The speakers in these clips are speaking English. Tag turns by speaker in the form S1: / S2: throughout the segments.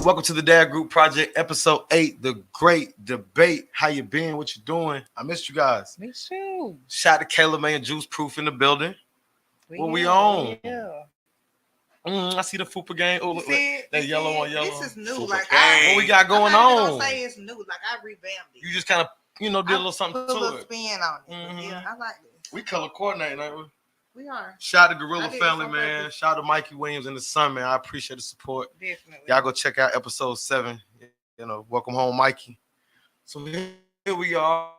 S1: Welcome to the Dad Group Project, episode 8, the great debate. How you been? What you doing? I missed you guys.
S2: Me too.
S1: Shout out to Caleb, man. Juice Proof in the building. What we on? I see the fupagang. Oh, look, that yellow on yellow.
S3: This is new.
S1: What we got going on?
S3: Gonna say it's new. Like I revamped it.
S1: You just kind of, did a little something
S3: Put a
S1: to
S3: little
S1: it.
S3: spin on it. Yeah, I like this.
S1: We color coordinating, ain't we?
S3: We are.
S1: Shout out to Gorilla Family, man. Shout out to Mikey Williams and the Sun, man. I appreciate the support.
S3: Definitely.
S1: Y'all go check out episode 7. Welcome home, Mikey. So here we are,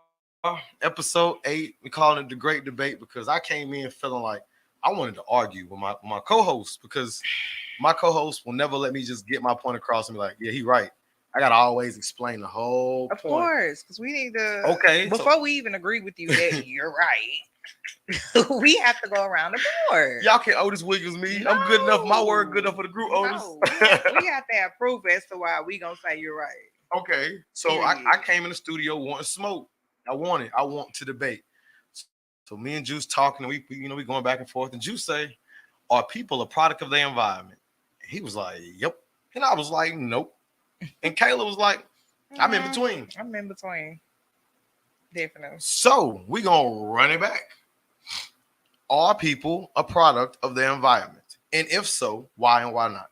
S1: episode 8. We calling it the great debate because I came in feeling like I wanted to argue with my co-host because my co-host will never let me just get my point across and be like, yeah, he right. I gotta always explain the whole point.
S3: Of course, because we need to.
S1: Okay.
S3: Before we even agree with you that you're right, we have to go around the board.
S1: Y'all can't Otis Williams me. No. I'm good enough. My word good enough for the group, Otis.
S3: No, we have to have proof as to why we gonna say you're right.
S1: Okay. So I came in the studio wanting smoke. I want to debate. So me and Juice talking, and we going back and forth. And Juice say, "Are people a product of their environment?" He was like, "Yep," and I was like, "Nope." And Kayla was like, "I'm in between."
S3: I'm in between. Definitely.
S1: So we gonna run it back. Are people a product of their environment? And if so, why and why not?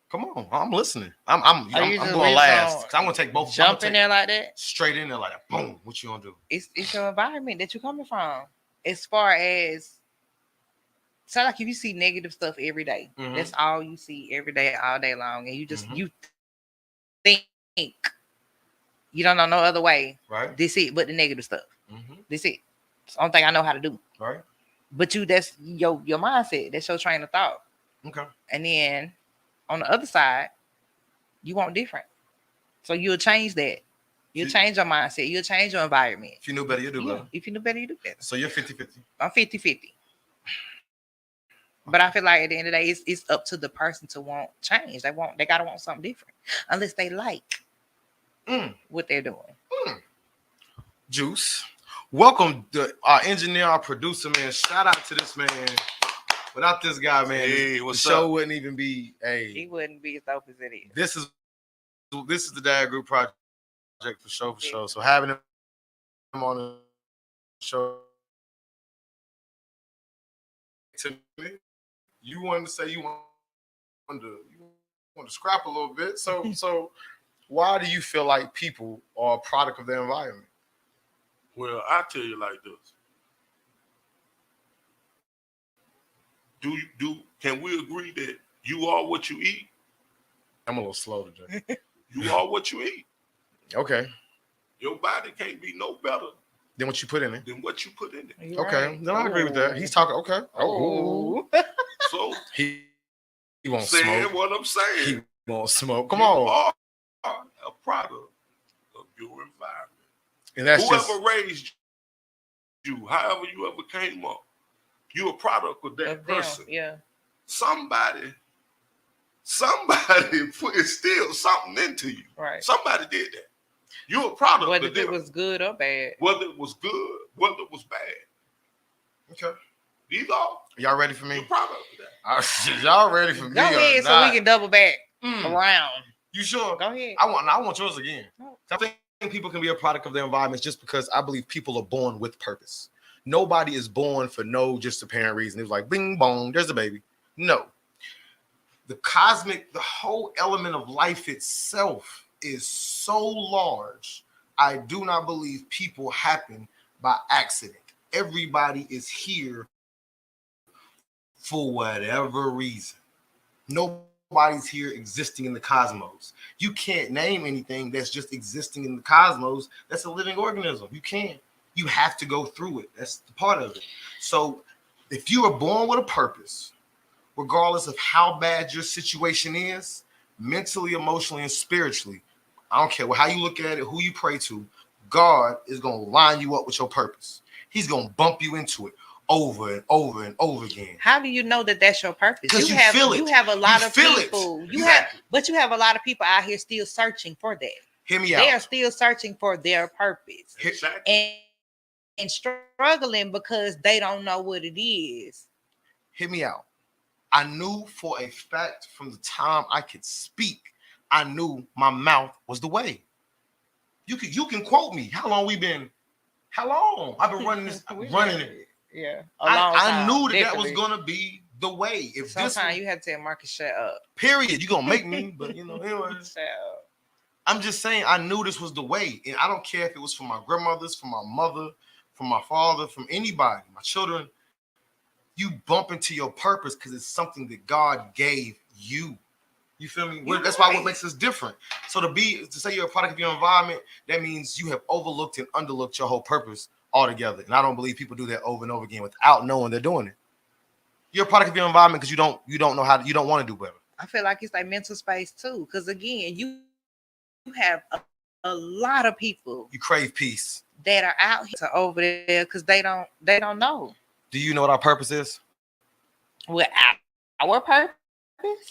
S1: Come on, I'm listening. I'm going last because I'm gonna take both.
S3: Jump in there like that.
S1: Straight in there like that. Boom. What you gonna do?
S3: It's your environment that you're coming from. As far as so, like if you see negative stuff every day, that's all you see every day, all day long, and you just you think you don't know no other way.
S1: Right.
S3: This it, but the negative stuff. This it. It's the only thing I know how to do.
S1: Right.
S3: But that's your mindset. That's your train of thought.
S1: Okay.
S3: And then on the other side, you want different. So you'll change that. You'll change your mindset. You'll change your environment.
S1: If you knew better, you do better.
S3: If you knew better, you do better.
S1: So you're 50-50.
S3: I'm 50-50. But I feel like at the end of the day, it's up to the person to want change. They gotta want something different. Unless they like what they're doing.
S1: Juice. Welcome to our engineer, our producer, man. Shout out to this man. Without this guy, man, the show wouldn't even be
S3: He wouldn't be as dope as it is.
S1: This is the Dad Group Project for sure. So having him on the show to me, you wanted to say you want to scrap a little bit. So why do you feel like people are a product of their environment?
S4: Well, I tell you like this. Can we agree that you are what you eat?
S1: I'm a little slow today.
S4: You are what you eat.
S1: Okay.
S4: Your body can't be no better
S1: than what you put in it.
S4: Okay.
S1: Right. Then I agree with that. He's talking. Okay. Oh.
S4: So
S1: he won't smoke.
S4: What I'm saying.
S1: He won't smoke. Come
S4: you
S1: on.
S4: Are a product of your environment.
S1: And that's
S4: whoever raised you, however you ever came up, you're a product of that person.
S3: Yeah.
S4: Somebody instilled something into you.
S3: Right.
S4: Somebody did that. You're a product
S3: whether
S4: of them.
S3: It was good or bad.
S4: Whether it was good, whether it was bad.
S1: Okay.
S4: These are.
S1: Y'all ready for me?
S4: You're product of that.
S1: Y'all ready for me?
S3: Go ahead so we can double back around.
S1: You sure?
S3: Go ahead.
S1: I want yours again. No. I think people can be a product of their environments just because I believe people are born with purpose. Nobody is born for no just apparent reason. It was like bing bong, there's a baby. No. The whole element of life itself is so large. I do not believe people happen by accident. Everybody is here for whatever reason. Nobody's here existing in the cosmos. You can't name anything that's just existing in the cosmos that's a living organism. You can't. You have to go through it. That's the part of it. So if you are born with a purpose, regardless of how bad your situation is, mentally, emotionally, and spiritually, I don't care how you look at it, who you pray to, God is going to line you up with your purpose. He's going to bump you into it over and over and over again.
S3: How do you know that that's your purpose?
S1: Because you feel it.
S3: You have a lot of people.
S1: Exactly.
S3: But you have a lot of people out here still searching for that.
S1: Hear me out.
S3: They are still searching for their purpose.
S4: Exactly.
S3: And struggling because they don't know what it is.
S1: Hear me out. I knew for a fact from the time I could speak, I knew my mouth was the way. You can quote me. How long we been? How long? I've been running this, running it.
S3: Yeah, a long
S1: I
S3: time.
S1: knew that
S3: Definitely.
S1: was gonna be the way. If
S3: Sometimes
S1: this was,
S3: you had to tell Marcus, shut up.
S1: period, you gonna make me. But anyway,
S3: Shut up.
S1: I'm just saying I knew this was the way, and I don't care if it was from my grandmothers, from my mother, from my father, from anybody, my children. You bump into your purpose because it's something that God gave you. You feel me? That's why what makes us different. So to say you're a product of your environment, that means you have overlooked and underlooked your whole purpose altogether. And I don't believe people do that over and over again without knowing they're doing it. You're a product of your environment because you don't know how to, you don't want to do better.
S3: I feel like it's like mental space too, because again, you have a lot of people.
S1: You crave peace
S3: that are out here over there because they don't know.
S1: Do you know what our purpose is?
S3: What our purpose?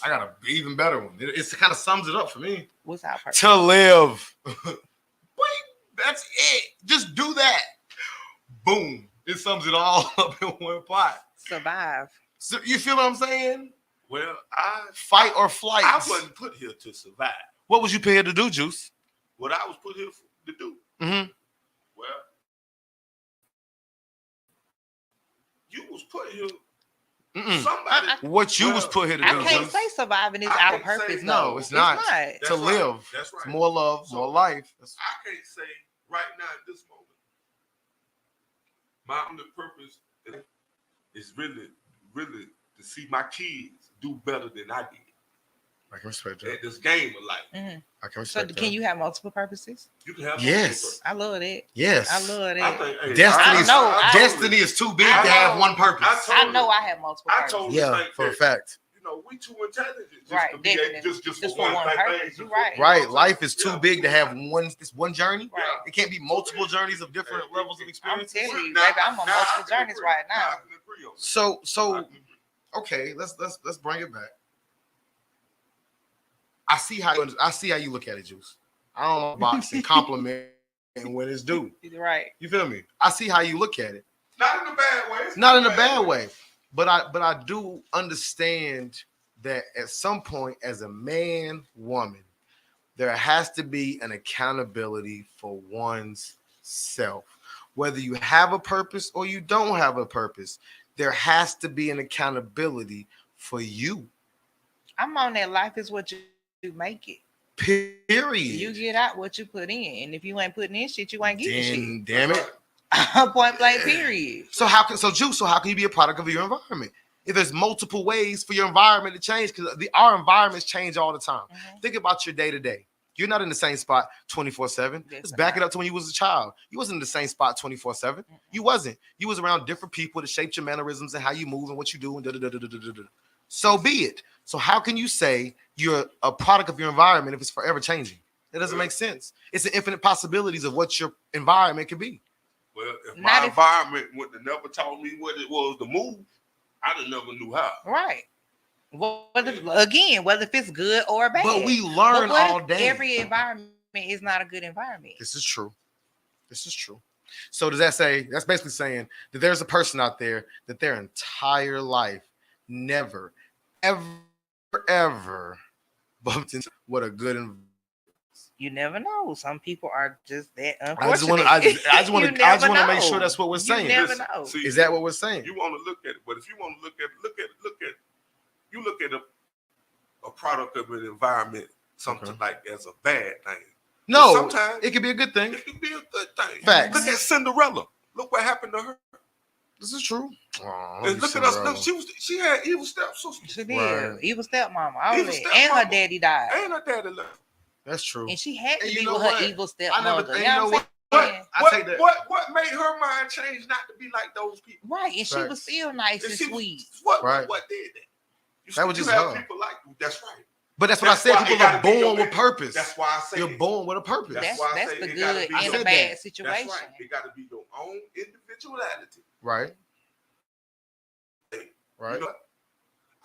S1: I got an even better one. It kind of sums it up for me.
S3: What's our purpose?
S1: To live. That's it. Just do that. Boom. It sums it all up in one pot.
S3: Survive.
S1: So you feel what I'm saying?
S4: Well,
S1: fight or flight.
S4: I wasn't put here to survive.
S1: What was you put here to do, Juice?
S4: What I was put here to do.
S1: Mm-hmm.
S4: Well, you was put here. Somebody.
S1: What you was put here to do.
S3: I can't say surviving is our purpose.
S1: No, it's not. To live.
S4: That's right.
S1: More love, more life.
S4: I can't say right now at this moment. My only purpose is really to see my kids do better than I did.
S1: I can respect that.
S4: At this game of life.
S3: Mm-hmm.
S1: I can respect
S3: that. So can you have multiple purposes?
S4: You can have
S1: yes.
S3: I love that.
S1: Yes.
S3: I love that.
S4: I think,
S1: Destiny is too big to have one purpose.
S3: I know I have multiple purposes.
S4: I told
S1: yeah, for a fact.
S4: You know, we too intelligent
S3: just for one purpose. You're right.
S1: Right. Life is too big to have one journey.
S3: Right.
S1: It can't be multiple journeys of different levels of experience.
S3: I'm telling you, baby, I'm on multiple journeys right now.
S1: So okay, let's bring it back. I see how you look at it, Juice. I don't know boxing compliment and when it's due.
S3: Right.
S1: You feel me? I see how you look at it.
S4: Not in a bad way.
S1: Not in a bad way. But I do understand that at some point, as a man, woman, there has to be an accountability for one's self. Whether you have a purpose or you don't have a purpose, there has to be an accountability for you. I'm
S3: on that. Life is what you make it.
S1: Period.
S3: You get out what you put in, and if you ain't putting in shit, you ain't getting shit.
S1: Damn it.
S3: Point blank. Period.
S1: So how can you be a product of your environment? If there's multiple ways for your environment to change, because our environments change all the time. Mm-hmm. Think about your day to day. You're not in the same spot 24/7. Let's back it up to when you was a child. You wasn't in the same spot 24/7. Mm-hmm. You wasn't. You was around different people that shaped your mannerisms and how you move and what you do and da-da-da-da-da-da-da. So be it. So how can you say you're a product of your environment if it's forever changing? It doesn't make sense. It's the infinite possibilities of what your environment could be.
S4: Well, if my environment would have never taught me what it was to move, I'd have never knew how.
S3: Right. Whether if it's good or bad.
S1: But we learn all day.
S3: Every environment is not a good environment.
S1: This is true. So does that say, that's basically saying that there's a person out there that their entire life never, ever bumped into what a good environment.
S3: You never know. Some people are just that unfortunate.
S1: I just want to make sure that's what we're saying.
S3: You never know.
S1: See, is that what we're saying?
S4: You want to look at it, but if you want to look at a product of an environment, something like as a bad thing.
S1: No, sometimes it could be a good thing.
S4: It could be a good thing.
S1: Facts.
S4: Look at Cinderella. Look what happened to her.
S1: This is true.
S4: And look at us. Look, she had evil stepsister.
S3: She did. Right. Evil stepmama. And her daddy died.
S4: And her daddy left.
S1: That's true.
S3: And she had to be with her evil stepmother.
S4: What made her mind change not to be like those people?
S3: Right. And she was still nice and sweet.
S4: What did that?
S1: That was just her.
S4: People like you. That's right.
S1: But that's what I said. People are born with purpose.
S4: That's why I say
S3: you're
S1: born with a purpose.
S3: That's the good and the bad situation.
S4: That's right. It got to be your own individuality.
S1: Right.
S4: You know,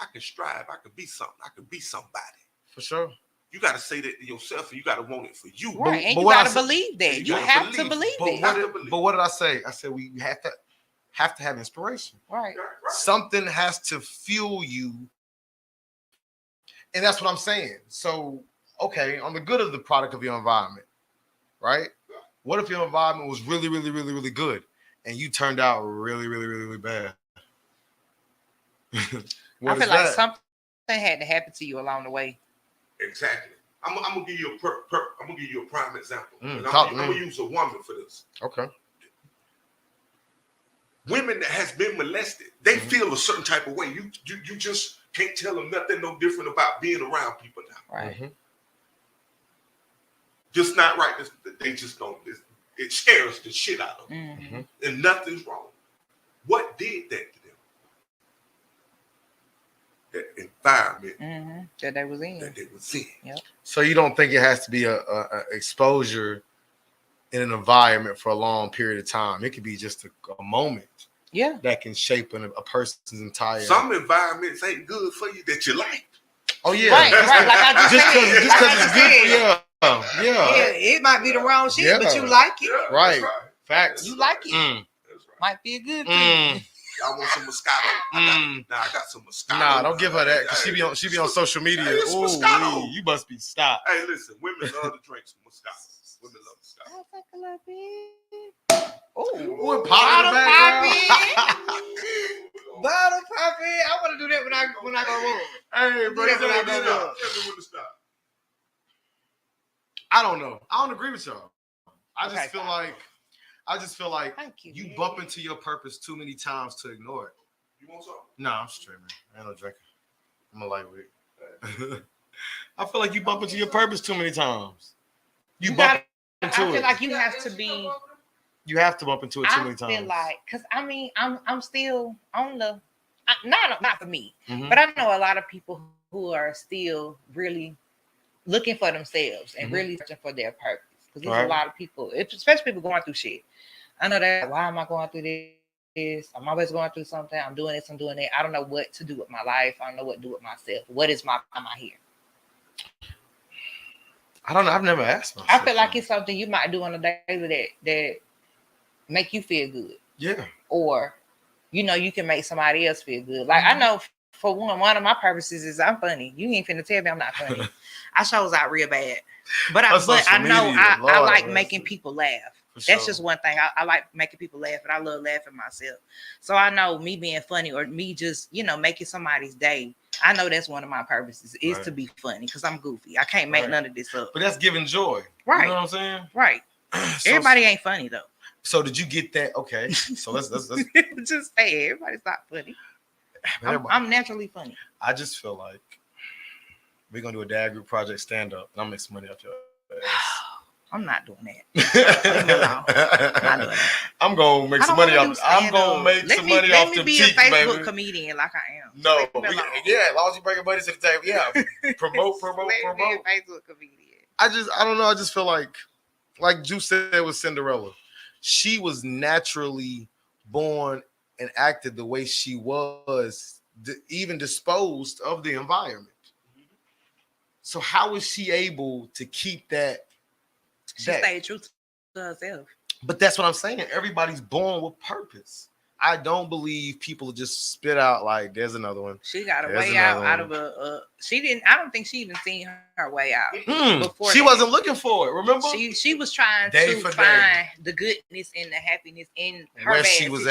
S4: I can strive. I can be something. I can be somebody.
S1: For sure.
S4: You got to say that to yourself, and you got to want it for you.
S3: Right, and you got to believe that. You have to believe it.
S1: But what did I say? I said we have to have inspiration.
S3: Right.
S1: Something has to fuel you And that's what I'm saying. So, okay, on the good of the product of your environment, right? What if your environment was really, really, really, really good and you turned out really, really, really, really bad?
S3: I feel like something had to happen to you along the way.
S4: Exactly. I'm gonna give you I'm gonna give you a prime example. I'm gonna use a woman for this.
S1: Okay.
S4: Women that has been molested, they feel a certain type of way. You just can't tell them nothing no different about being around people now.
S3: Right.
S4: Just not right. They just don't. It scares the shit out of them, and nothing's wrong. What did that to them? That environment
S3: that they was in.
S1: Yep. So you don't think it has to be a exposure in an environment for a long period of time? It could be just a moment.
S3: Yeah.
S1: That can shape a person's entire.
S4: Some environments ain't good for you that you like.
S1: Oh yeah.
S3: Right. Like I just said.
S1: Just because it's good for you. Yeah,
S3: it might be the wrong shit, but you like it.
S4: Yeah,
S1: right. Facts.
S3: You like it.
S4: That's right.
S3: Might be a good thing.
S4: Y'all want some Moscato? I got some Moscato.
S1: Nah, don't give her that because she be on social media.
S4: Moscato.
S1: You must be stopped.
S4: Hey, listen, women love to drink some Moscato. Women love Moscato.
S3: I'll take a little bit.
S1: Ooh, bottle popping.
S3: Bottle popping. I want to do that when I go home.
S1: Hey, bro,
S4: Tell me when to stop.
S1: I don't know. I don't agree with y'all. I just feel like you bump into your purpose too many times to ignore it.
S4: You want something?
S1: Nah, I'm straight, man. I ain't no drinker. I'm a lightweight. I feel like you bump into your purpose too many times. I
S3: feel like you have to be.
S1: You have to bump into it too many times.
S3: I feel like, because I mean, I'm still on the, not for me, but I know a lot of people who are still really looking for themselves and really searching for their purpose. Because there's a lot of people, especially people going through shit. I know that. Why am I going through this? I'm always going through something. I'm doing this. I'm doing that. I don't know what to do with my life. I don't know what to do with myself. What is am I here?
S1: I don't know. I've never asked myself.
S3: I feel like it's something you might do on a daily that make you feel good.
S1: Yeah.
S3: Or, you can make somebody else feel good. Like I know for one of my purposes is I'm funny. You ain't finna tell me I'm not funny. I shows out real bad. But I know I like making people laugh. That's just one thing. I like making people laugh, and I love laughing myself. So I know me being funny or me just, making somebody's day. I know that's one of my purposes is to be funny because I'm goofy. I can't make none of this up.
S1: But that's giving joy.
S3: Right.
S1: You know what I'm saying?
S3: Right. Everybody ain't funny though.
S1: So did you get that? Okay. So let's
S3: just say everybody's not funny. I'm naturally funny.
S1: I just feel like we're gonna do a dad group project stand up, and I'm gonna make some money off your ass.
S3: I'm not doing that. Leave me alone. I'm not doing that.
S1: I'm gonna make some money off. I'm gonna make some money off the cheeks, baby. Let me be a Facebook
S3: comedian like I am.
S1: No, as long as you bring money to the table, yeah. Promote.
S3: Let me be a Facebook comedian.
S1: I don't know. I just feel like Jucce said with Cinderella, she was naturally born and acted the way she was, even disposed of the environment. So how is she able to keep that?
S3: She stayed true to herself.
S1: But that's what I'm saying. Everybody's born with purpose. I don't believe people just spit out like there's another one.
S3: She got a way out of a. She didn't. I don't think she even seen her way out before.
S1: She wasn't looking for it. Remember,
S3: she was trying to find the goodness and the happiness in her bad situation. You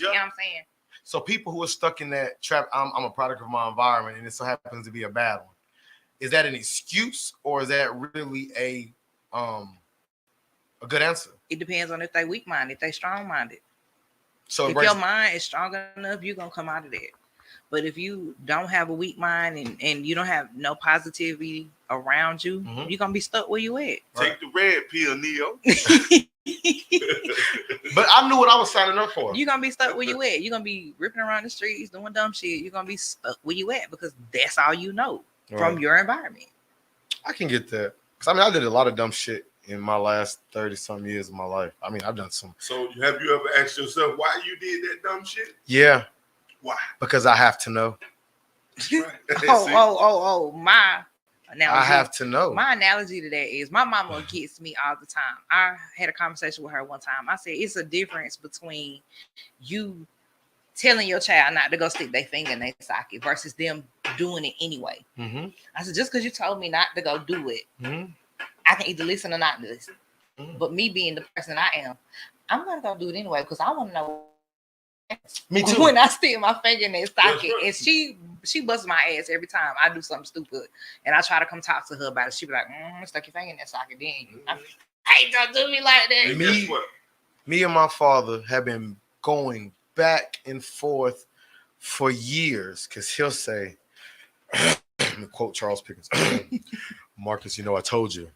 S3: know what I'm saying?
S1: So people who are stuck in that trap, I'm a product of my environment, and it so happens to be a bad one. Is that an excuse, or is that really a good answer?
S3: It depends on if they weak minded, if they strong minded.
S1: So
S3: if your mind is strong enough, you're gonna come out of that. But if you don't have a weak mind and you don't have no positivity around you, you're gonna be stuck where you at.
S4: Take the red pill, Neo.
S1: But I knew what I was signing up for.
S3: You're gonna be stuck where you at. You're gonna be ripping around the streets doing dumb shit. You're gonna be stuck where you at because that's all you know from your environment.
S1: I can get that. Because I did a lot of dumb shit in my last 30-something years of my life. I've done some.
S4: So have you ever asked yourself why you did that dumb shit?
S1: Yeah.
S4: Why?
S1: Because I have to know.
S3: My analogy.
S1: I have to know.
S3: My analogy to that is my mama gets me all the time. I had a conversation with her one time. I said, it's a difference between you telling your child not to go stick their finger in their socket versus them doing it anyway.
S1: Mm-hmm.
S3: I said, just because you told me not to go do it,
S1: Mm-hmm.
S3: I can either listen or not listen.
S1: Mm-hmm.
S3: But me being the person I am, I'm gonna go do it anyway because I want to know.
S1: Me too.
S3: When I stick my finger in that socket,
S4: right.
S3: and she busts my ass every time I do something stupid, and I try to come talk to her about it. She be like, "Stuck your finger in that socket, then you." Hey, don't do me like that.
S4: And guess what?
S1: Me and my father have been going back and forth for years because he'll say, quote Charles Pickens, Marcus, you know, I told you,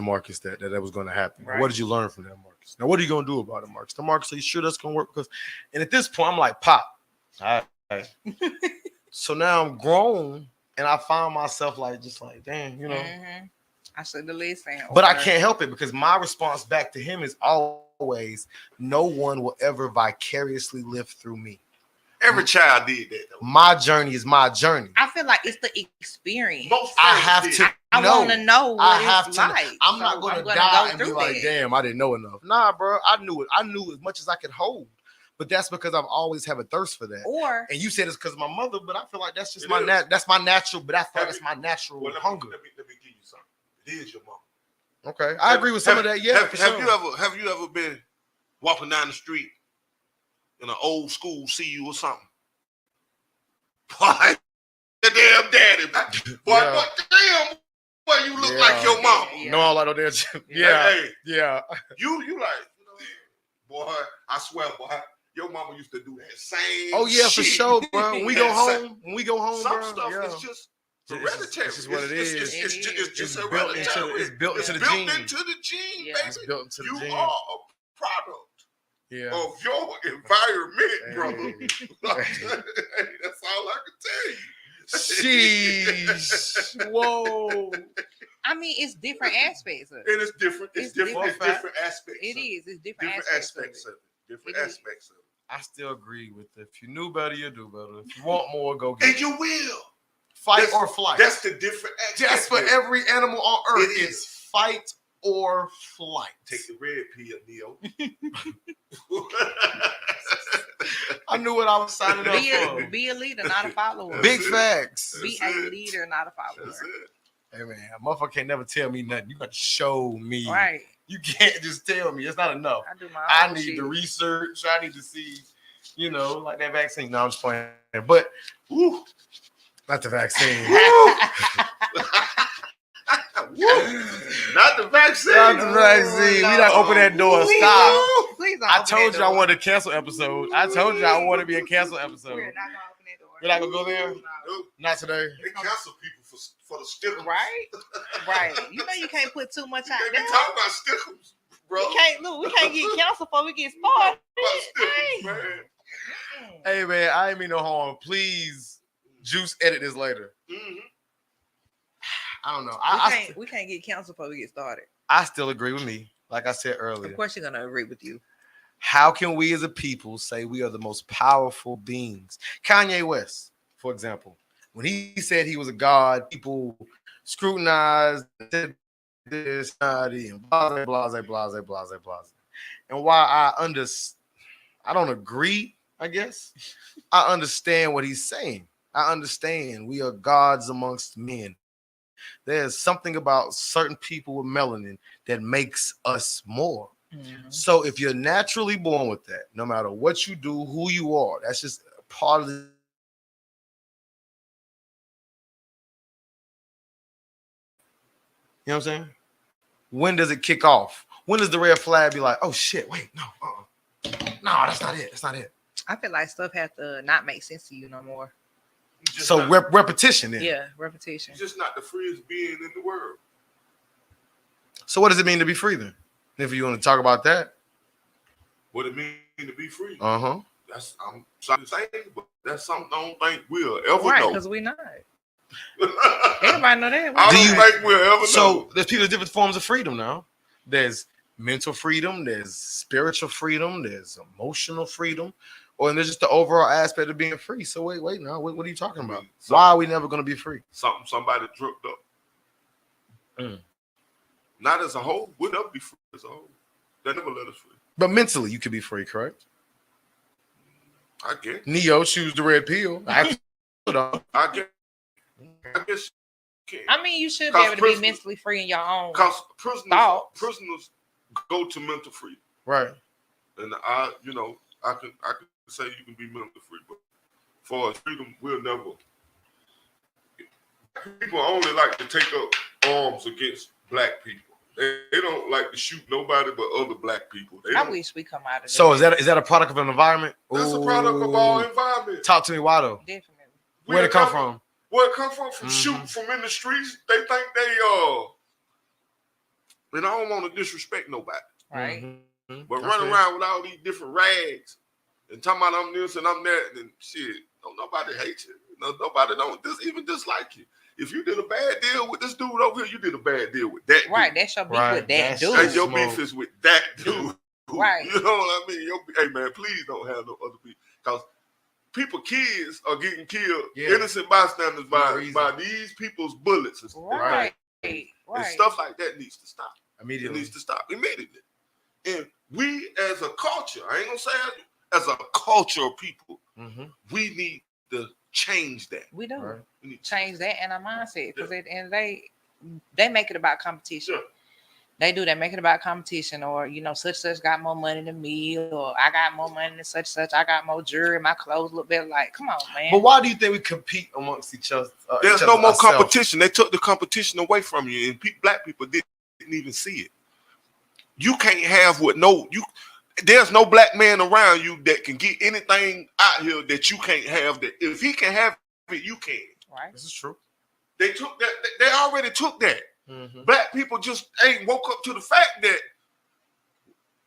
S1: Marcus, that was going to happen.
S3: Right.
S1: What did you learn from that, Marcus? Now, what are you going to do about it, Marcus? Now, Marcus, are you sure that's going to work? Because, and at this point, I'm like, Pop. All right. So now I'm grown, and I find myself just like, damn, you know.
S3: Mm-hmm. I should have listened.
S1: But I can't help it because my response back to him is always, no one will ever vicariously live through me.
S4: Every child did that, though.
S1: My journey is my journey.
S3: I feel like it's the experience.
S4: Most
S1: I
S4: parents
S1: have
S4: did.
S1: to
S3: I
S1: know.
S3: want to know what
S1: I have
S3: it's
S1: to.
S3: like.
S1: I'm
S3: So
S1: not going to
S3: gonna
S1: die
S3: go
S1: and be
S3: through
S1: like,
S3: that.
S1: damn, I didn't know enough. Nah, bro, I knew it. I knew as much as I could hold. But that's because I've always have a thirst for that.
S3: Or
S1: And you said it's because of my mother, but I feel like that's just
S4: It is.
S1: that's my natural. But I feel like
S4: Have
S1: it's my natural
S4: Well,
S1: hunger.
S4: let me give you something. It is your mom.
S1: Okay, I agree with some of that. Yeah,
S4: Have you ever been walking down the street in an old school CU or something? Boy, the damn daddy. Boy,
S1: Yeah.
S4: but damn, boy, you look like your mama.
S3: Yeah.
S1: No, I like no damn. Yeah,
S4: Hey,
S1: yeah.
S4: you like, boy, I swear, boy, your mama used to do that same.
S1: Oh yeah, for
S4: shit.
S1: sure, bro. When we go home,
S4: Some
S1: bro,
S4: stuff
S1: yeah.
S4: is just hereditary.
S1: It's just what it is.
S4: It's just
S1: It's built
S4: hereditary.
S1: it's built into the
S4: built
S1: gene.
S4: into the gene,
S3: Yeah.
S4: baby.
S1: It's built into the
S4: You
S1: gene.
S4: are a product
S1: Yeah.
S4: of your environment,
S1: Hey.
S4: brother. That's all I can tell you.
S1: Sheesh. Whoa.
S3: I mean, it's different aspects of it.
S4: And it's different. It's
S3: It's
S4: different. It's
S1: different.
S4: different aspects.
S3: It
S4: of it.
S3: is. It's different
S4: Different
S3: aspects of it.
S4: Different
S3: It is.
S4: aspects of it.
S1: I still agree with it. If you knew better, you do better. If you want more, go get
S4: And
S1: it.
S4: you will.
S1: Fight
S4: That's-
S1: or flight.
S4: That's the different aspects.
S1: That's for
S4: of it.
S1: every animal on earth.
S4: It
S1: It's fight or flight.
S4: Take the red pill, Neo.
S1: I knew what I was signing up for.
S3: Be a leader, not a follower.
S1: Big facts.
S3: Be
S4: That's
S3: a
S4: it.
S3: leader, not a follower.
S4: That's it.
S1: Hey man, a motherfucker can't never tell me nothing. You got to show me.
S3: Right.
S1: You can't just tell me. It's not enough.
S3: I do my
S1: I
S3: own
S1: need
S3: shit.
S1: the research. I need to see, like that vaccine. No, I'm just playing. But woo, not the vaccine.
S4: Not the vaccine.
S1: Not the vaccine. We not open that door.
S3: Please
S1: Stop.
S3: don't. Please don't
S1: I
S3: open
S1: told
S3: that
S1: you I
S3: door.
S1: wanted a cancel episode. I told you I want to be a cancel episode.
S3: We're not gonna open that door.
S1: We're not gonna go there?
S3: No.
S4: No,
S1: Not today.
S4: they cancel people for the stickers.
S3: Right? Right. You know you can't put too much out
S4: They
S3: there.
S4: be talking about stickers, bro.
S3: We can't get canceled before we get started.
S4: About stickers,
S3: Hey.
S4: man.
S1: Hey man, I ain't mean no harm. Please, Juice, edit this later.
S4: Mm-hmm.
S1: I don't know.
S3: We can't get canceled before we get started.
S1: I still agree with me. Like I said
S3: Of
S1: earlier.
S3: course you're gonna agree with you.
S1: How can we as a people say we are the most powerful beings? Kanye West, for example, when he said he was a god, people scrutinized this, and blah, blah, blah, blah, blah, blah. And while I don't agree, I guess, I understand what he's saying. I understand we are gods amongst men. There's something about certain people with melanin that makes us more.
S3: Mm-hmm.
S1: So if you're naturally born with that, no matter what you do, who you are, that's just part of the. You know what I'm saying? When does it kick off? When does the red flag be like, oh shit, wait, no, no, that's not it. That's not it.
S3: I feel like stuff has to not make sense to you no more.
S1: So repetition then.
S3: Yeah, repetition.
S4: He's just not the freest being in the world.
S1: So what does it mean to be free then? If you want to talk about that.
S4: What it means to be free.
S1: Uh-huh.
S4: I'm sorry to say, but that's something I don't think we'll ever
S3: Right,
S4: know.
S3: because we're not. Everybody know that.
S4: I
S1: Do
S4: don't
S1: you-
S4: think we'll ever
S1: So
S4: know.
S1: there's different forms of freedom now. There's mental freedom, there's spiritual freedom, there's emotional freedom, and there's just the overall aspect of being free. So wait, now, what are you talking about? Why are we never going to be free?
S4: Somebody dripped up. Not as a whole. We'll never be free as a whole. They never let us free.
S1: But mentally, you could be free, correct?
S4: I get.
S1: Neo choose the red pill. I
S4: guess.
S3: I mean, you should be able to be mentally free in your own.
S4: Because
S3: thoughts.
S4: prisoners go to mental freedom.
S1: Right.
S4: And I can say you can be mentally free, but for freedom, we'll never. People only like to take up arms against black people. They don't like to shoot nobody but other black people.
S3: I wish we come out of that.
S1: So is that a product of an environment?
S4: That's a product of our environment.
S1: Talk to me, why though?
S3: Definitely.
S1: Where'd it come from?
S4: Where it come from shooting from in the streets. They think they and I don't want to disrespect nobody.
S3: Right.
S1: Mm-hmm.
S4: But running around with all these different rags and talking about I'm this and I'm that and shit. Don't nobody hate you. Nobody don't even dislike you. If you did a bad deal with this dude over here, you did a bad deal with that dude.
S3: Right, that's your beef with that dude.
S4: And your beef is with that dude.
S3: Right.
S4: You know what I mean? Hey, man, please don't have no other beef. Because kids are getting killed, innocent bystanders by these people's bullets.
S3: Right.
S4: And stuff like that needs to stop.
S1: Immediately.
S4: It needs to stop immediately. And we as a culture, I ain't going to say as a culture of people, we need to change that.
S3: We do.
S1: Right.
S3: We need to change that and our mindset. Because at the end of the day, they make it about competition.
S4: Sure.
S3: They do. They make it about competition, or such got more money than me, or I got more money than such. I got more jewelry. My clothes look better. Like, come on, man.
S1: But why do you think we compete amongst each other?
S4: There's no more competition. They took the competition away from you, and black people didn't even see it. You can't have there's no black man around you that can get anything out here that you can't have. That if he can have it, you can.
S3: Right.
S1: This is true.
S4: They took that. They already took that.
S1: Mm-hmm.
S4: Black people just ain't woke up to the fact that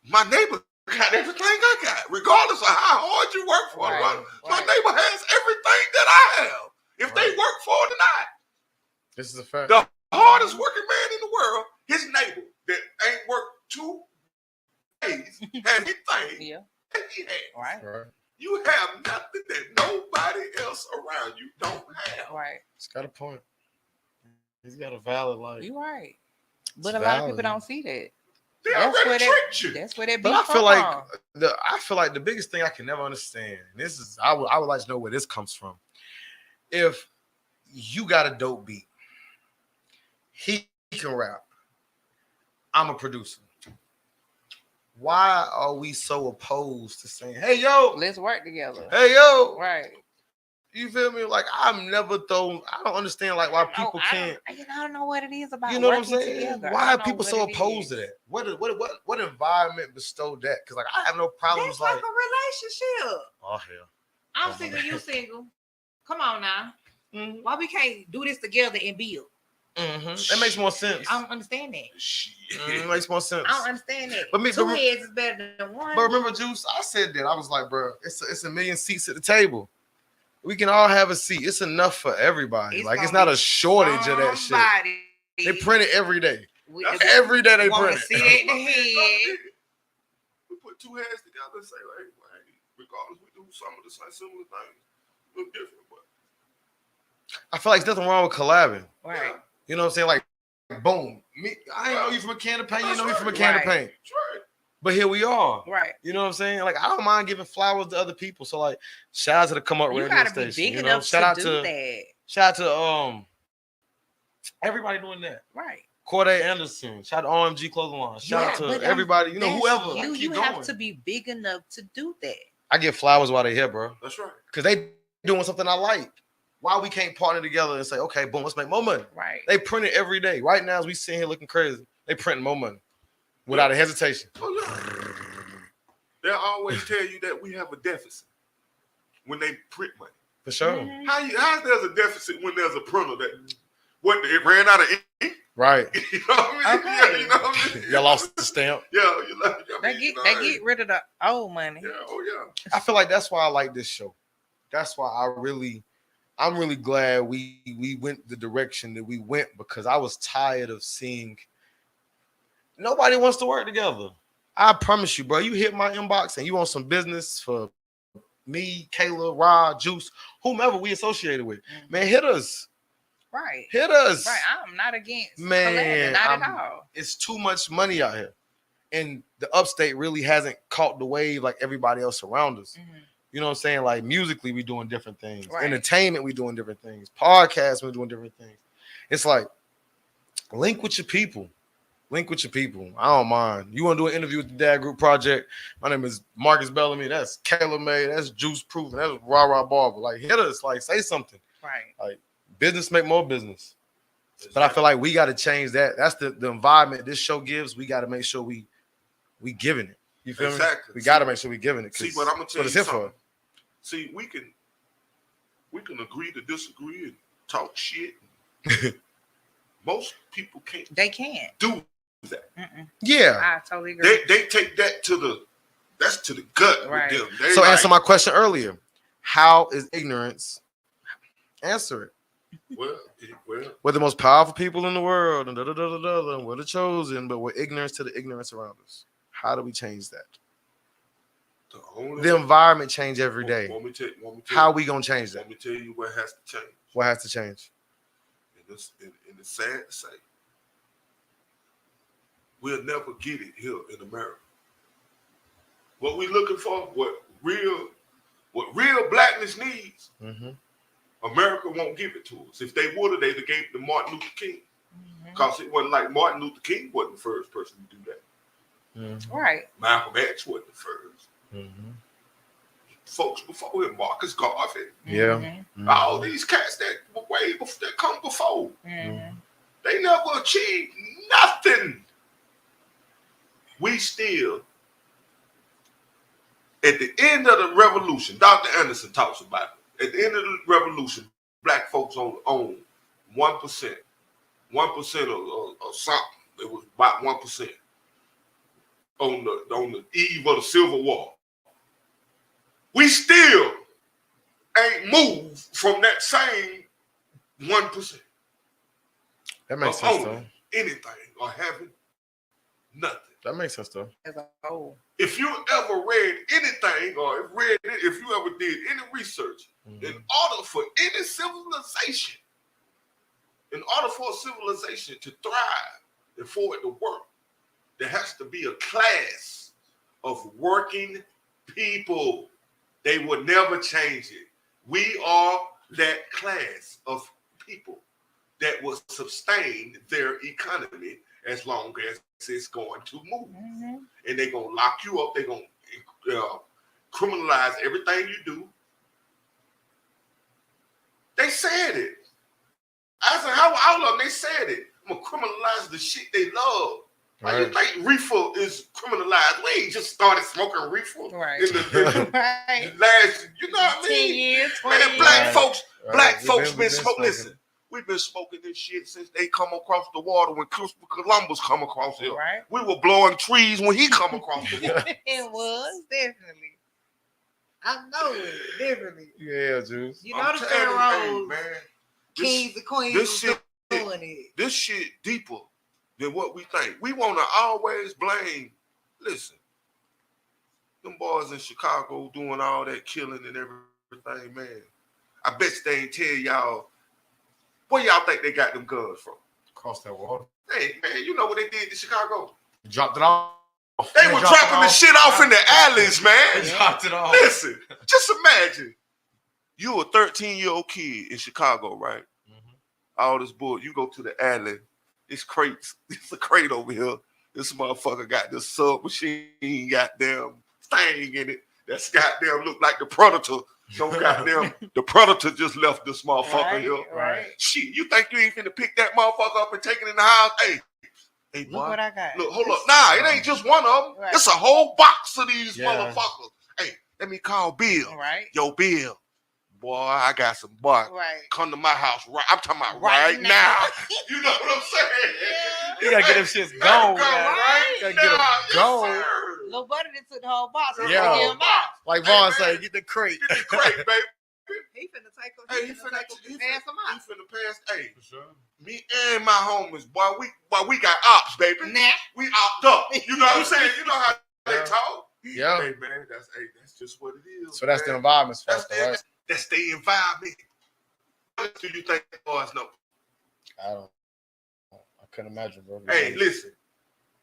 S4: my neighbor got everything I got, regardless of how hard you work for it. Right. My neighbor has everything that I have, if they work for it or not.
S1: This is a fact.
S4: The hardest working man in the world, his neighbor that ain't worked 2 days, had anything that he has.
S1: Right.
S4: You have nothing that nobody else around you don't have.
S3: Right.
S1: He's got a point. He's got a valid life.
S3: You're right. But a lot of people don't see that.
S4: They already tricked you.
S3: That's where they be.
S1: But I feel like the biggest thing I can never understand, and this is I would like to know where this comes from. If you got a dope beat, he can rap. I'm a producer. Why are we so opposed to saying, "Hey, yo,
S3: let's work together"?
S1: Hey, yo,
S3: right?
S1: You feel me? Like I don't understand like why people can't.
S3: I don't know what it is about.
S1: You know what I'm saying?
S3: Together.
S1: Why are people so opposed to that? What environment bestowed that? Because like I have no problems.
S3: That's like a relationship.
S1: Oh hell.
S3: I'm single, you single. Come on now. Mm-hmm. Why we can't do this together and build?
S1: Mm-hmm. That makes more sense.
S3: I don't understand that.
S1: It makes more sense.
S3: I don't understand that.
S1: But
S3: two heads is better than one.
S1: But remember, Juice, I said that. I was like, bro, it's a million seats at the table. We can all have a seat. It's enough for everybody. It's not a shortage of that shit. They print it every day. Every day they print it.
S3: At the head.
S4: We put 2 heads together and say, like, regardless, we do some of the similar things. A little different, but
S1: I feel like there's nothing wrong with collabing.
S3: Right.
S1: You know what I'm saying? Like, boom. I ain't know you from a can of paint. You know me from a can of paint.
S4: That's right.
S1: But here we are.
S3: Right.
S1: You know what I'm saying? Like, I don't mind giving flowers to other people. So, like, shout out to the Come Up Radio Station.
S3: You gotta be big enough to do that.
S1: Shout out to everybody doing that.
S3: Right.
S1: Corday Anderson. Shout out to OMG Clothing Line. Shout out to everybody. You know, whoever.
S3: You have to be big enough to do that.
S1: I get flowers while they're here, bro.
S4: That's right.
S1: Because they doing something I like. Why we can't partner together and say, okay, boom, let's make more money.
S3: Right.
S1: They print it every day. Right now, as we sitting here looking crazy, they printing more money without a hesitation.
S4: Oh, yeah. They'll always tell you that we have a deficit when they print money.
S1: For sure.
S3: Mm-hmm.
S4: How there's a deficit when there's a printer that it ran out of ink?
S1: Right.
S4: You know what I mean?
S3: Okay.
S4: Yeah, you know what I mean?
S1: Y'all lost the stamp.
S4: Yeah,
S3: they get rid of the old money.
S4: Yeah, oh yeah.
S1: I feel like that's why I like this show. That's why I'm really glad we went the direction that we went, because I was tired of seeing nobody wants to work together. I promise you, bro. You hit my inbox and you want some business for me, Kayla, Rod, Juice, whomever we associated with. Mm-hmm. Man, hit us.
S3: Right.
S1: Hit us.
S3: Right. I'm not against
S1: man.
S3: Not at all.
S1: It's too much money out here. And the upstate really hasn't caught the wave like everybody else around us. Mm-hmm. You know what I'm saying? Like musically, we doing different things.
S3: Right.
S1: Entertainment, we doing different things. Podcasts, we doing different things. It's like link with your people. Link with your people. I don't mind. You want to do an interview with the Dad Group Project? My name is Marcus Bellamy. That's Kayla May. That's Juice Proof. And that's Rah Rah Barber. Like hit us. Like say something.
S3: Right.
S1: Like business make more business. But I feel like we got to change that. That's the environment this show gives. We got to make sure we giving it. You feel me? We got to make sure we giving it.
S4: See, but I'm gonna tell you something.
S1: For.
S4: See, we can agree to disagree and talk shit. Most people can't.
S3: They can't
S4: do that.
S1: Yeah,
S3: I totally agree.
S4: They take that to the gut
S3: right.
S4: with them.
S1: So answer my question earlier. How is ignorance? Answer it.
S4: Well,
S1: we're the most powerful people in the world, and we're the chosen, but we're ignorant to the ignorance around us. How do we change that? The environment change every day. How we gonna change that?
S4: Let me tell you what has to change.
S1: What has to change?
S4: And it's sad to say, we'll never get it here in America. What we looking for, what real blackness needs, America won't give it to us. If they would have, they'd have gave it to Martin Luther King. Because it wasn't like Martin Luther King wasn't the first person to do that.
S3: Right.
S4: Malcolm X wasn't the first. Folks before him, Marcus Garvey. All these cats that were way before, that come before. They never achieved nothing. We still, at the end of the revolution, Dr. Anderson talks about it. At the end of the revolution, black folks own 1%. 1% or something. It was about 1% on the eve of the Civil War. We still ain't moved from that same 1%.
S1: That makes sense, though.
S4: Anything or having nothing.
S1: That makes sense, though.
S3: As a whole.
S4: If you ever read anything or if you ever did any research, in order for any civilization, in order for a civilization to thrive and for it to work, there has to be a class of working people. They will never change it. We are that class of people that will sustain their economy as long as it's going to move. And they're going to lock you up. They're going to criminalize everything you do. They said it. I said, how all of them, they said it. I'm going to criminalize the shit they love. Like, you think reefer is criminalized? We ain't just started smoking reefer in the last, you know what I mean?
S3: 10 years, 20
S4: Man, black
S3: years.
S4: Black folks been smoking. Listen, we've been smoking this shit since they come across the water when Christopher Columbus come across here.
S3: Right.
S4: We were blowing trees when he come across the water.
S3: It was, definitely. I know it, definitely.
S1: Yeah, Juice.
S3: You know the pharaohs,
S4: man,
S3: kings and queens doing it.
S4: This shit deeper than what we think. We want to always blame. Listen, them boys in Chicago doing all that killing and everything, man. I bet they ain't tell y'all where y'all think they got them guns from.
S1: Across that water.
S4: Hey, man, you know what they did to Chicago?
S1: Dropped it off.
S4: They were dropping the shit off in the alleys, man.
S1: They dropped it off.
S4: Listen, just imagine. You a 13-year-old kid in Chicago, right? All this bull. You go to the alley. It's crates. It's a crate over here. This motherfucker got this submachine goddamn thing in it. That's goddamn look like the Predator. So goddamn, the Predator just left this motherfucker here.
S3: Right.
S4: Shit, you think you ain't finna pick that motherfucker up and take it in the house? Hey,
S3: look what I got.
S4: Look, hold up. Nah, it ain't just one of them.
S3: Right.
S4: It's a whole box of these motherfuckers. Hey, let me call Bill.
S3: Right.
S4: Yo, Bill. Boy, I got some boy.
S3: Right.
S4: Come to my house right. I'm talking about right now. You know what I'm saying?
S3: Yeah.
S1: You gotta get them shits going.
S4: Right
S1: gotta get them going.
S3: Little buddy that took the whole box.
S1: Yeah. Like Vaughn say, get the crate.
S4: Get the crate, baby.
S3: He finna take him.
S4: Hey,
S3: He finna pass him out.
S4: He finna pass. Hey, for sure. Me and my homies, boy, we got ops, baby.
S3: Nah.
S4: We opt up. You know what I'm saying? You know how they talk.
S1: Yeah.
S4: Hey, man, that's just what it is.
S1: So that's
S4: man.
S1: the environment's fault, right?
S4: That's the environment. What do you think the boys know?
S1: I couldn't imagine, bro.
S4: Hey, listen.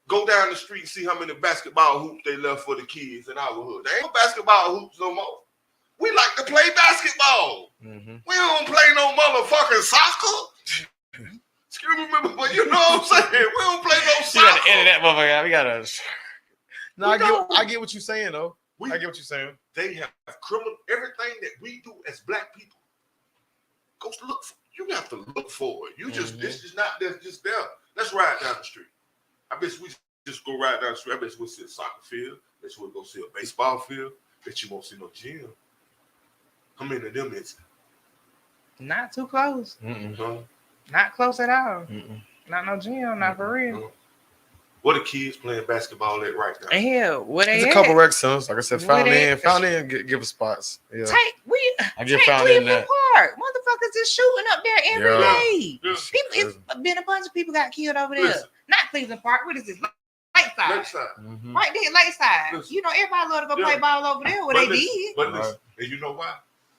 S4: Go down the street and see how many basketball hoops they left for the kids in our hood. There ain't no basketball hoops no more. We like to play basketball.
S1: Mm-hmm.
S4: We don't play no motherfucking soccer. Excuse me, but you know what I'm saying? We don't play no soccer.
S1: You gotta edit that motherfucker out. We gotta. No, I get what you're saying though. I get what you're saying.
S4: They have criminal everything that we do as black people. Go look for. You have to look for it. You just this is not just there. Let's ride down the street. I bet we just go ride down the street. I bet we'll see a soccer field. I bet we'll go see a baseball field. I bet you won't see no gym. How many of them is it?
S3: Not too close.
S4: Huh?
S3: Not close at all. Not no gym, not for real.
S4: What are kids playing basketball at right now?
S3: Hell, what they
S1: There's a couple rec centers. Like I said, found in, give us spots. Yeah.
S3: I
S1: get found in that.
S3: Park. Motherfuckers is shooting up there every day.
S4: Yeah.
S3: People, it's been a bunch of people got killed over there.
S4: Listen.
S3: Not Cleveland Park. What is this? Lakeside. Right there, Lakeside.
S4: Listen.
S3: You know, everybody love to go play ball over there. What they did.
S4: But listen, and you know why?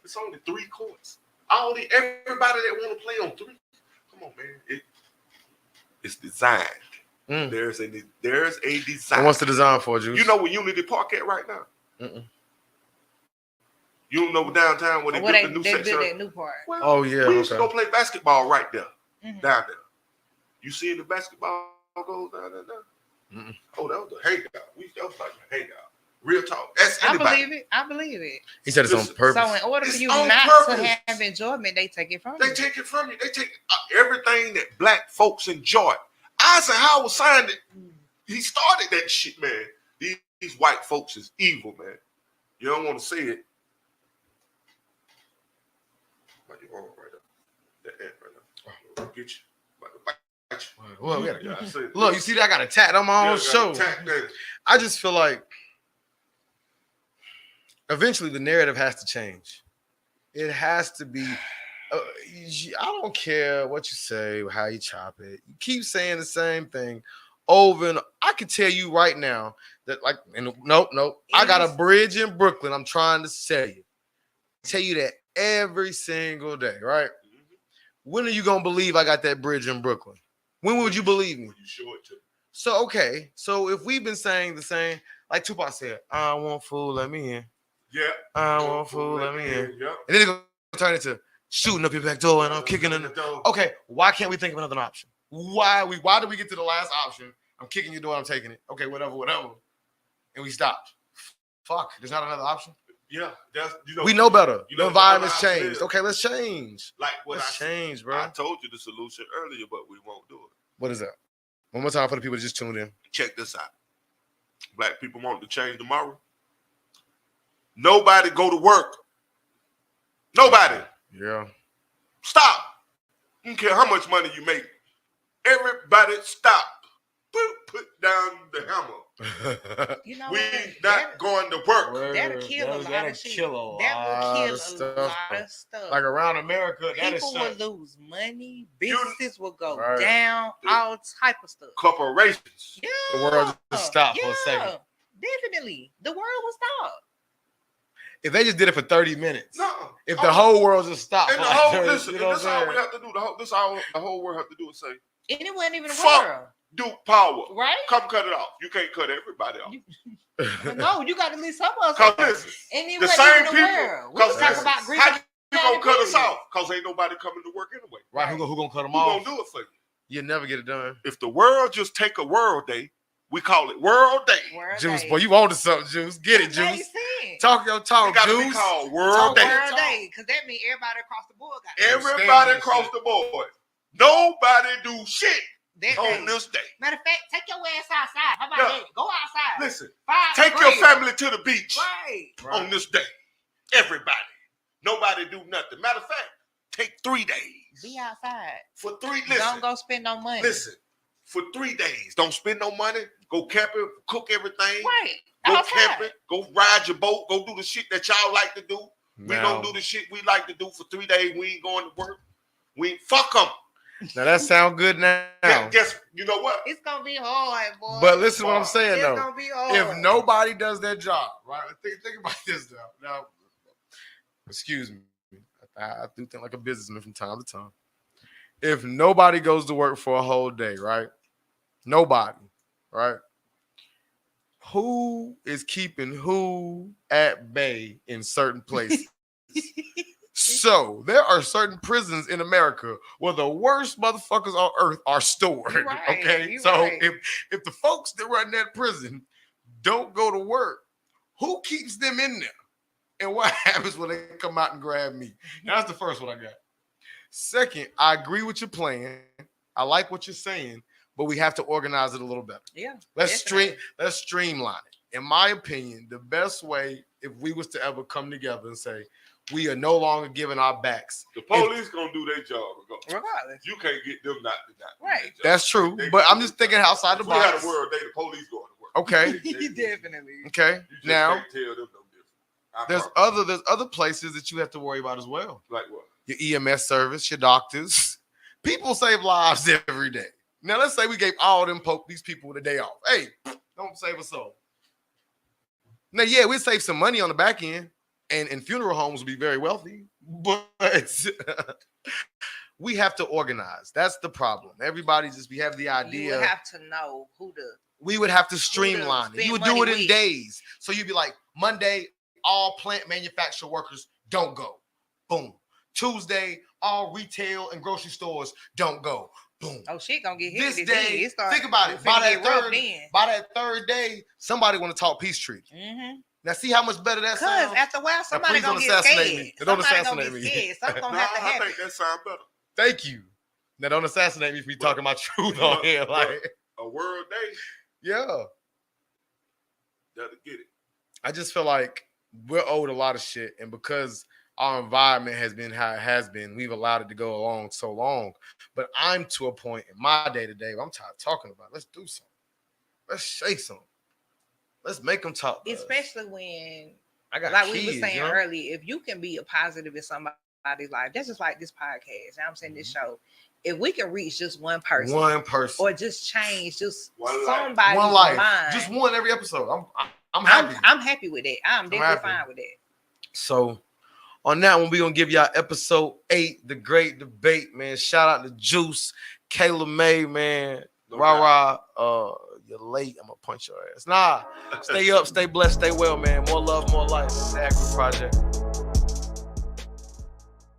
S4: It's only 3 courts. Everybody that want to play on 3. Come on, man. It's designed. There's a design.
S1: And what's the design for, Juice?
S4: You know where Unity Park at right now? You don't know downtown where they built the new section?
S3: That new part.
S1: Well, we
S4: used to go play basketball right there, down there. You see the basketball goes down there? Oh, that was the hangout. That was like a hangout. Real talk. That's anybody.
S3: I believe it.
S1: He said it's on purpose.
S3: So in order for you not to have enjoyment, they take it from you.
S4: They take it from you. They take everything that black folks enjoy. Eisenhower signed it. He started that shit, man. These white folks is evil, man. You don't want to say it. Like you're wrong right there. That ant right there. Get you.
S1: Well, look, you see that I got attacked on my own show. I just feel like eventually the narrative has to change. It has to be. I don't care what you say, how you chop it. You keep saying the same thing over and I can tell you right now that, like, nope. I got a bridge in Brooklyn. I'm trying to sell you. Tell you that every single day, right? When are you gonna believe I got that bridge in Brooklyn? When would you believe me?
S4: When you show it to me.
S1: So okay, so if we've been saying the same, like Tupac said, I want fool, let me in.
S4: Yeah.
S1: I want fool, let me in.
S4: Yep.
S1: And then it's gonna turn into shooting up your back door and I'm kicking in the door. Okay, why can't we think of another option? Why did we get to the last option? I'm kicking your door, I'm taking it. Okay, whatever. And we stopped. Fuck, there's not another option.
S4: Yeah,
S1: we know better. The environment's changed. Okay, let's change.
S4: Like what
S1: let's change, bro.
S4: I told you the solution earlier, but we won't do it.
S1: What is that? One more time for the people that just tuned in.
S4: Check this out. Black people want to change tomorrow. Nobody go to work. Nobody.
S1: Yeah.
S4: Stop. I don't care how much money you make. Everybody stop. Put down the hammer.
S3: You know
S4: we not going to work.
S3: That'll kill a lot of shit. That will kill a lot of stuff.
S1: Like around America,
S3: people will lose money. Businesses will go down. All type of stuff.
S4: Corporations.
S3: Yeah.
S1: The world just stopped for a second.
S3: Definitely. The world will stop.
S1: If they just did it for 30 minutes.
S4: No.
S1: If the whole world just stopped.
S4: And the whole, listen, this is all we have to do. This all the whole world have to do is say.
S3: And it wasn't even the world.
S4: Duke power.
S3: Right?
S4: Come cut it off. You can't cut everybody off.
S3: No, you got to leave some of us.
S4: Because listen,
S3: the same people. We talk about
S4: how you gonna cut us off? Because ain't nobody coming to work anyway.
S1: Right? Who gonna cut them off?
S4: Who gonna do it for you?
S1: You'll never get it done.
S4: If the world just take a world day, we call it World Day.
S1: Juice, boy, you wanted something, Juice. Get it, Juice. Talk your talk,
S4: it gotta
S1: Juice.
S4: Be called World Day.
S3: World Day, because that means everybody across the board got
S4: everybody across the board. Nobody do shit on this day.
S3: Matter of fact, take your ass outside. How about that? Go outside.
S4: Listen, take your family to the beach
S3: right.
S4: on this day. Everybody. Nobody do nothing. Matter of fact, take 3 days.
S3: Be outside.
S4: For 3 days.
S3: Don't go spend no money.
S4: Listen, for 3 days, don't spend no money. Go camping, cook everything.
S3: Right.
S4: Go camping, go ride your boat, go do the shit that y'all like to do. We don't do the shit we like to do for 3 days. We ain't going to work. We ain't fuck them.
S1: Now that sound good now.
S4: Guess you know what?
S3: It's gonna be hard, boy.
S1: But listen to what I'm saying
S3: it's
S1: though.
S3: Gonna be hard.
S1: If nobody does their job, right? Think about this now. Excuse me. I do think like a businessman from time to time. If nobody goes to work for a whole day, right? Nobody, right? who is keeping who at bay in certain places. So there are certain prisons in America where the worst motherfuckers on earth are stored.
S3: Right,
S1: okay, so
S3: right.
S1: if the folks that run that prison don't go to work, who keeps them in there? And what happens when they come out and grab me? That's the first one I got. Second, I agree with your plan. I like what you're saying, but we have to organize it a little better.
S3: Yeah.
S1: Let's streamline it. In my opinion, the best way, if we was to ever come together and say, we are no longer giving our backs.
S4: The police gonna do their job
S3: regardless.
S4: You can't get them not to do
S3: right.
S1: That's true, but I'm just thinking outside the box.
S4: We had a world day, the police going to work.
S1: Okay.
S3: Definitely.
S1: Okay.
S4: You
S1: now,
S4: can't tell them no different.
S1: there's other places that you have to worry about as well.
S4: Like what?
S1: Your EMS service, your doctors. People save lives every day. Now let's say we gave all them these people the day off. Hey, don't save a soul. Now, yeah, we'd save some money on the back end, and funeral homes would be very wealthy, but we have to organize. That's the problem. Everybody we have the idea.
S3: You would have to know who to.
S1: We would have to streamline it. You would do it in days. So you'd be like, Monday, all plant manufacturer workers don't go. Boom. Tuesday, all retail and grocery stores don't go. Boom.
S3: Oh, shit gonna get hit.
S1: This day, think about it. By that third day, somebody want to talk peace treaty.
S3: Mm-hmm.
S1: Now, see how much better that sounds?
S3: Because after a while, somebody gonna get scared.
S1: Don't assassinate me.
S3: Something gonna have to happen.
S4: I think that sounds better.
S1: Thank you. Now, don't assassinate me for me talking my truth on here. Like
S4: a world day.
S1: Yeah.
S4: Gotta get it.
S1: I just feel like we're owed a lot of shit, and because our environment has been how it has been, we've allowed it to go along so long. But I'm to a point in my day-to-day where I'm tired of talking about it. Let's do something. Let's say something. Let's make them talk.
S3: Especially when,
S1: I got
S3: like
S1: kids,
S3: we were saying earlier, if you can be a positive in somebody's life, that's just like this podcast. I'm saying this show. If we can reach just one person, or just change just somebody's mind,
S1: just one every episode, I'm happy.
S3: I'm happy with that. I'm definitely fine with that.
S1: So on that one, we're gonna give y'all episode 8, the great debate, man. Shout out to Juice, Kayla May, man. Rah. You're late. I'm gonna punch your ass. Nah, stay up, stay blessed, stay well, man. More love, more life. The Agri Project.